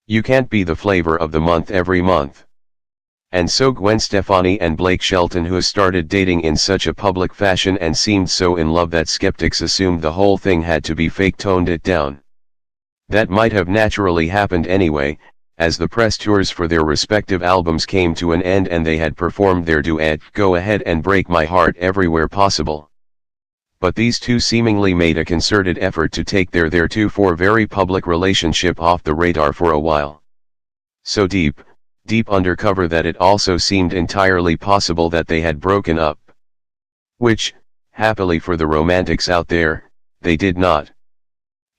You can't be the flavor of the month every month. And so Gwen Stefani and Blake Shelton, who started dating in such a public fashion and seemed so in love that skeptics assumed the whole thing had to be fake, toned it down. That might have naturally happened anyway, as the press tours for their respective albums came to an end and they had performed their duet "Go Ahead and Break My Heart" everywhere possible. But these two seemingly made a concerted effort to take their theretofore very public relationship off the radar for a while. So deep undercover that it also seemed entirely possible that they had broken up. Which, happily for the romantics out there, they did not.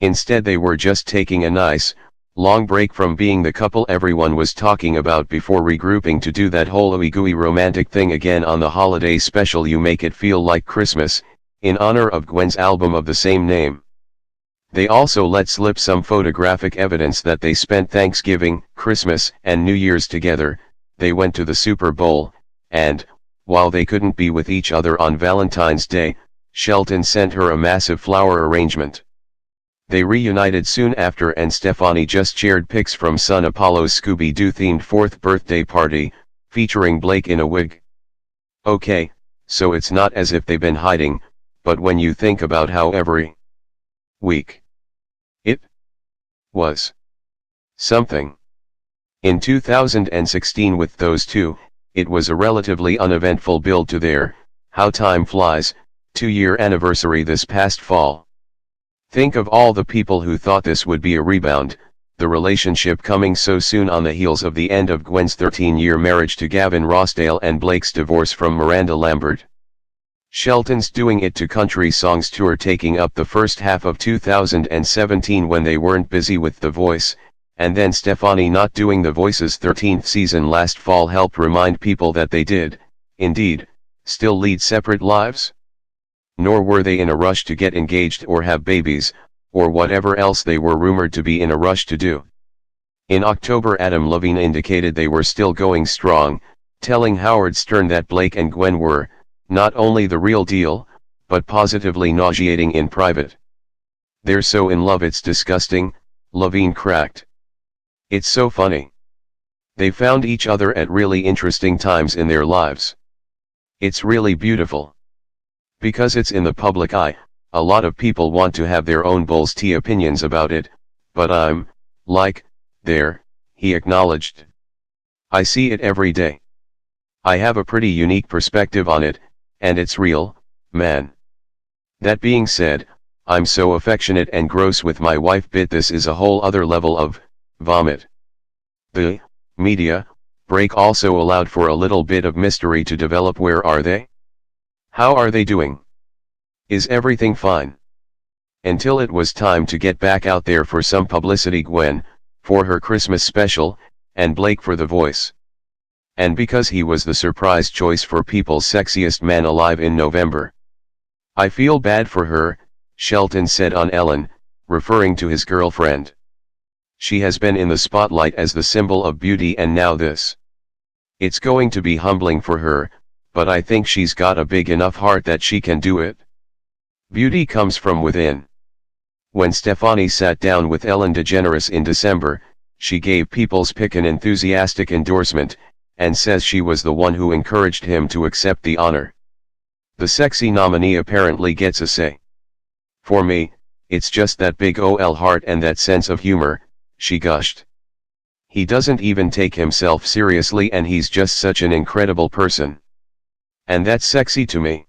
Instead, they were just taking a nice, long break from being the couple everyone was talking about before regrouping to do that whole ooey-gooey romantic thing again on the holiday special "You Make It Feel Like Christmas," in honor of Gwen's album of the same name. They also let slip some photographic evidence that they spent Thanksgiving, Christmas, and New Year's together. They went to the Super Bowl, and, while they couldn't be with each other on Valentine's Day, Shelton sent her a massive flower arrangement. They reunited soon after, and Stefani just shared pics from son Apollo's Scooby-Doo themed 4th birthday party, featuring Blake in a wig. Okay, so it's not as if they've been hiding, but when you think about how every week it was something. In 2016 with those two, it was a relatively uneventful build to their, how time flies, 2-year anniversary this past fall. Think of all the people who thought this would be a rebound, the relationship coming so soon on the heels of the end of Gwen's 13-year marriage to Gavin Rossdale and Blake's divorce from Miranda Lambert. Shelton's Doing It to Country Songs tour taking up the first half of 2017 when they weren't busy with The Voice, and then Stefani not doing The Voice's 13th season last fall helped remind people that they did, indeed, still lead separate lives. Nor were they in a rush to get engaged or have babies, or whatever else they were rumored to be in a rush to do. In October, Adam Levine indicated they were still going strong, telling Howard Stern that Blake and Gwen were, not only the real deal, but positively nauseating in private. "They're so in love it's disgusting," Levine cracked. "It's so funny. They found each other at really interesting times in their lives. It's really beautiful. Because it's in the public eye, a lot of people want to have their own Bulls T opinions about it, but I'm, like, there," he acknowledged. "I see it every day. I have a pretty unique perspective on it, and it's real, man. That being said, I'm so affectionate and gross with my wife, but this is a whole other level of vomit." The media break also allowed for a little bit of mystery to develop. Where are they? How are they doing? Is everything fine? Until it was time to get back out there for some publicity, Gwen, for her Christmas special, and Blake for The Voice. And because he was the surprise choice for People's Sexiest Man Alive in November. "I feel bad for her," Shelton said on Ellen, referring to his girlfriend. "She has been in the spotlight as the symbol of beauty, and now this. It's going to be humbling for her, but I think she's got a big enough heart that she can do it. Beauty comes from within." When Stefani sat down with Ellen DeGeneres in December, she gave People's Pick an enthusiastic endorsement, and says she was the one who encouraged him to accept the honor. "The sexy nominee apparently gets a say. For me, it's just that big ol' heart and that sense of humor," she gushed. "He doesn't even take himself seriously, and he's just such an incredible person. And that's sexy to me.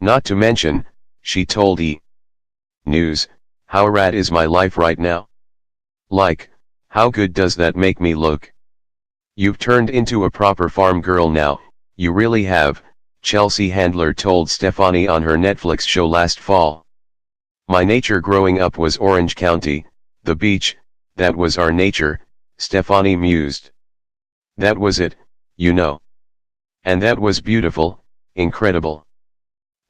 Not to mention," she told E! News, "how rad is my life right now? Like, how good does that make me look? You've turned into a proper farm girl now, you really have," Chelsea Handler told Stefani on her Netflix show last fall. "My nature growing up was Orange County, the beach, that was our nature," Stefani mused. "That was it, you know. And that was beautiful, incredible.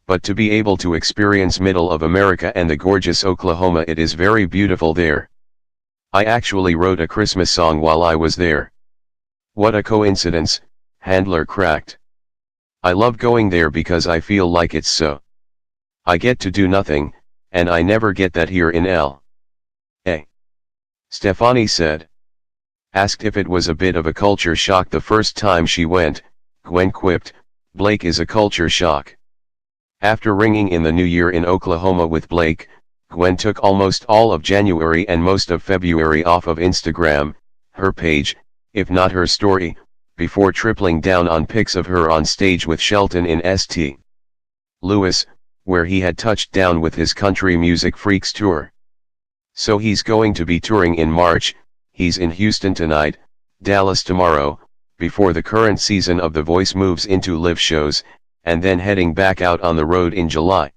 But to be able to experience middle of America and the gorgeous Oklahoma, it is very beautiful there. I actually wrote a Christmas song while I was there." "What a coincidence," Handler cracked. "I love going there because I feel like it's so. I get to do nothing, and I never get that here in L.A." Stefani said. Asked if it was a bit of a culture shock the first time she went, Gwen quipped, "Blake is a culture shock." After ringing in the new year in Oklahoma with Blake, Gwen took almost all of January and most of February off of Instagram, her page, if not her story, before tripling down on pics of her on stage with Shelton in St. Louis, where he had touched down with his Country Music Freaks tour. So he's going to be touring in March. He's in Houston tonight, Dallas tomorrow, before the current season of The Voice moves into live shows, and then heading back out on the road in July.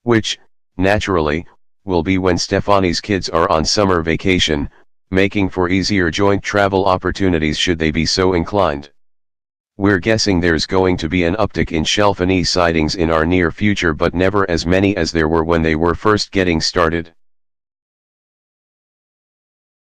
Which, naturally, will be when Stefani's kids are on summer vacation, making for easier joint travel opportunities should they be so inclined. We're guessing there's going to be an uptick in Shelton sightings in our near future, but never as many as there were when they were first getting started.